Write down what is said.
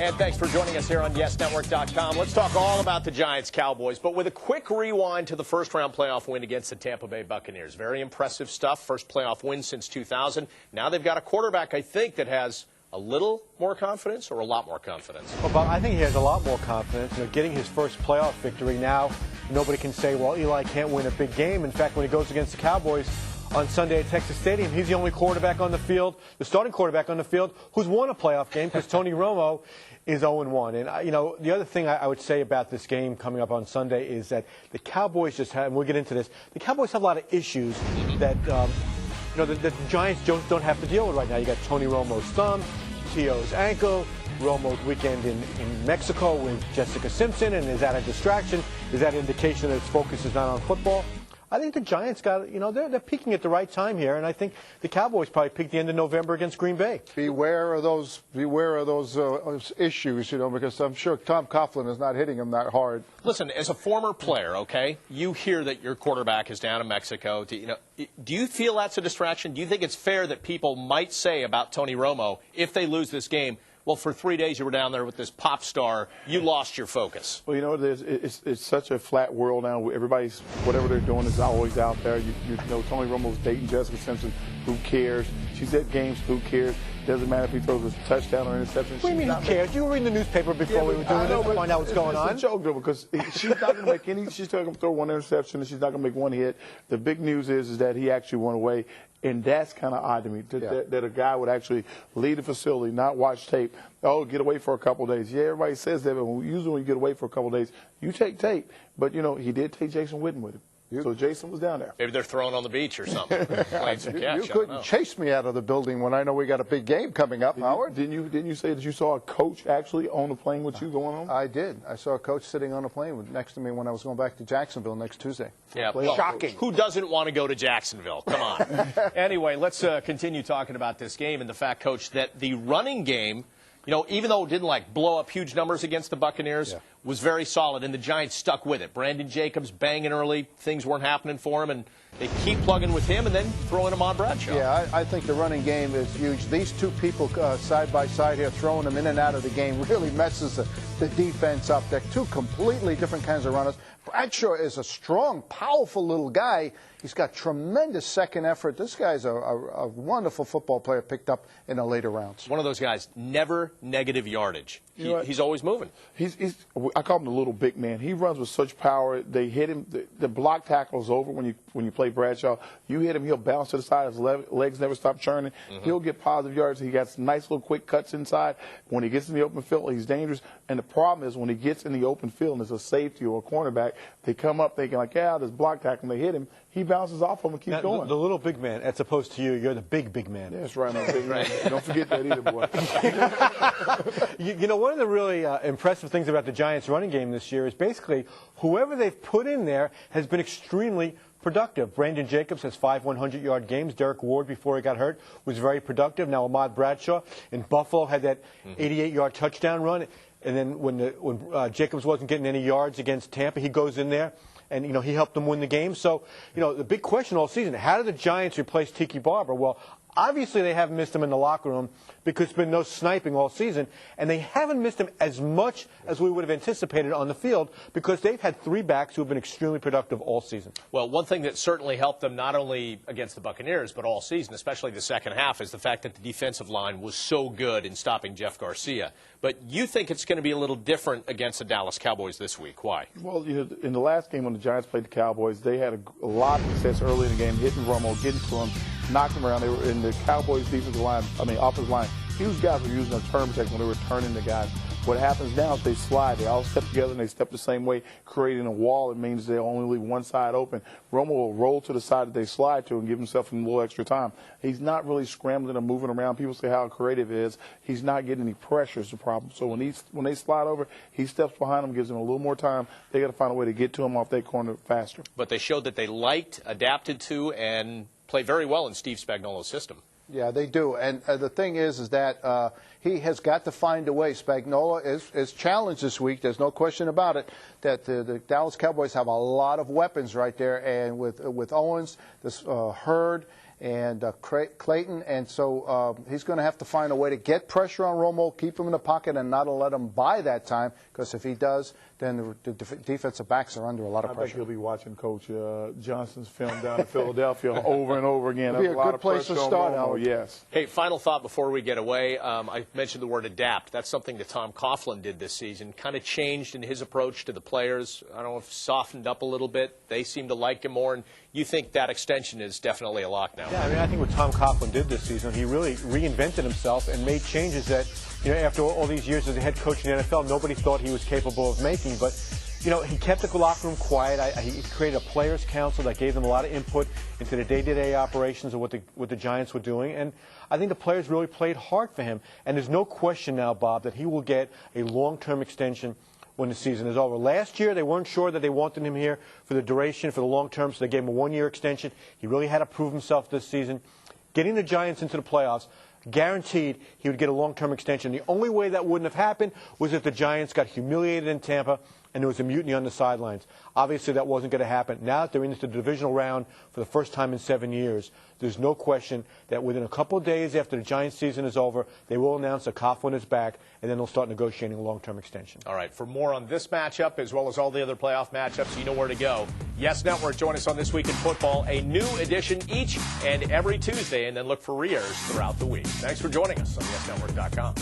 And thanks for joining us here on YesNetwork.com. Let's talk all about the Giants Cowboys, but with a quick rewind to the first-round playoff win against the Tampa Bay Buccaneers. Very impressive stuff. First playoff win since 2000. Now they've got a quarterback, I think, that has a little more confidence or a lot more confidence. Well, Bob, I think he has a lot more confidence. Getting his first playoff victory now, nobody can say, well, Eli can't win a big game. In fact, when he goes against the Cowboys on Sunday at Texas Stadium, he's the only quarterback on the field, the starting quarterback on the field, who's won a playoff game because Tony Romo is 0-1. And, the other thing I would say about this game coming up on Sunday is that the Cowboys just have, and we'll get into this, the Cowboys have a lot of issues that, the Giants don't have to deal with right now. You got Tony Romo's thumb, T.O.'s ankle, Romo's weekend in Mexico with Jessica Simpson, and is that a distraction? Is that an indication that his focus is not on football? I think the Giants got, they're peaking at the right time here, and I think the Cowboys probably peaked the end of November against Green Bay. Beware of those issues, because I'm sure Tom Coughlin is not hitting him that hard. Listen, as a former player, okay, you hear that your quarterback is down in Mexico. Do you feel that's a distraction? Do you think it's fair that people might say about Tony Romo, if they lose this game, well, for 3 days you were down there with this pop star, you lost your focus? Well, it's such a flat world now. Everybody's, whatever they're doing is always out there. Tony Romo's dating Jessica Simpson. Who cares? She's at games. Who cares? Doesn't matter if he throws a touchdown or interception. What do you mean, who cares? You were reading the newspaper before we were doing this to find out what's going on. It's a joke, though, because she's not going to make any. She's not going to throw one interception, and she's not going to make one hit. The big news is that he actually went away. And that's kind of odd to me, that a guy would actually leave the facility, not watch tape. Oh, get away for a couple of days. Yeah, everybody says that, but usually when you get away for a couple of days, you take tape. But, he did take Jason Witten with him. So Jason was down there. Maybe they're throwing on the beach or something. Playing some catch. You couldn't chase me out of the building when I know we got a big game coming up, Howard. Didn't you say that you saw a coach actually on the plane with you going on? I did. I saw a coach sitting on a plane next to me when I was going back to Jacksonville next Tuesday. Yeah, shocking. Who doesn't want to go to Jacksonville? Come on. Anyway, let's continue talking about this game and the fact, Coach, that the running game, even though it didn't blow up huge numbers against the Buccaneers, was very solid, and the Giants stuck with it. Brandon Jacobs banging early, things weren't happening for him, and they keep plugging with him and then throwing him on Bradshaw. Yeah, I think the running game is huge. These two people side by side here, throwing them in and out of the game, really messes the defense up. They're two completely different kinds of runners. Bradshaw is a strong, powerful little guy. He's got tremendous second effort. This guy's a wonderful football player picked up in the later rounds. One of those guys, never negative yardage. He's always moving. I call him the little big man. He runs with such power. They hit him. The block tackle is over when you play Bradshaw. You hit him, he'll bounce to the side. His legs never stop churning. He'll get positive yards. He got some nice little quick cuts inside. When he gets in the open field, he's dangerous. And the problem is when he gets in the open field and there's a safety or a cornerback, they come up thinking this block tackle, and they hit him. He bounces off him and keeps going. The little big man, as opposed to you're the big man. Yeah, that's right. I'm big man. Don't forget that either, boy. One of the really impressive things about the Giants' running game this year is basically whoever they've put in there has been extremely productive. Brandon Jacobs has 5 100-yard games. Derek Ward, before he got hurt, was very productive. Now Ahmad Bradshaw in Buffalo had that 88-yard touchdown run. And then when Jacobs wasn't getting any yards against Tampa, he goes in there. And, he helped them win the game. So, the big question all season, how did the Giants replace Tiki Barber? Well, obviously they haven't missed him in the locker room because there's been no sniping all season. And they haven't missed him as much as we would have anticipated on the field because they've had 3 backs who have been extremely productive all season. Well, one thing that certainly helped them not only against the Buccaneers but all season, especially the second half, is the fact that the defensive line was so good in stopping Jeff Garcia. But you think it's going to be a little different against the Dallas Cowboys this week. Why? Well, in the last game when the Giants played the Cowboys, they had a lot of success early in the game, hitting Romo, getting to him, knocking him around. They were in the Cowboys' offensive line. Huge guys were using their turn protect when they were turning the guys. What happens now is they slide. They all step together and they step the same way, creating a wall. It means they only leave one side open. Romo will roll to the side that they slide to and give himself a little extra time. He's not really scrambling or moving around. People say how creative he is. He's not getting any pressure is the problem. So when they slide over, he steps behind them, gives them a little more time. They got to find a way to get to him off that corner faster. But they showed that they liked, adapted to, and played very well in Steve Spagnuolo's system. Yeah, they do. And the thing is that he has got to find a way. Spagnuolo is challenged this week. There's no question about it that the Dallas Cowboys have a lot of weapons right there. And with Owens, this Hurd, and Clayton, and so he's going to have to find a way to get pressure on Romo, keep him in the pocket, and not let him buy that time, because if he does, then the defensive backs are under a lot of pressure. I think he'll be watching Coach Johnson's film down in Philadelphia over and over again. It'll be a good place to start, Howard. Yes. Hey, final thought before we get away. I mentioned the word adapt. That's something that Tom Coughlin did this season. Kind of changed in his approach to the players. I don't know if softened up a little bit. They seem to like him more, and you think that extension is definitely a lock now. Yeah, I mean, I think what Tom Coughlin did this season, he really reinvented himself and made changes that, you know, after all these years as a head coach in the NFL, nobody thought he was capable of making. But, you know, he kept the locker room quiet. He created a players' council that gave them a lot of input into the day-to-day operations of what the Giants were doing. And I think the players really played hard for him. And there's no question now, Bob, that he will get a long-term extension when the season is over. Last year, they weren't sure that they wanted him here for the duration, for the long term, so they gave him a one-year extension. He really had to prove himself this season. Getting the Giants into the playoffs, guaranteed he would get a long-term extension. The only way that wouldn't have happened was if the Giants got humiliated in Tampa and there was a mutiny on the sidelines. Obviously, that wasn't going to happen. Now that they're into the divisional round for the first time in 7 years, there's no question that within a couple of days after the Giants season is over, they will announce that Coughlin is back, and then they'll start negotiating a long-term extension. All right, for more on this matchup, as well as all the other playoff matchups, you know where to go. Yes Network, join us on This Week in Football, a new edition each and every Tuesday, and then look for re-airs throughout the week. Thanks for joining us on YesNetwork.com.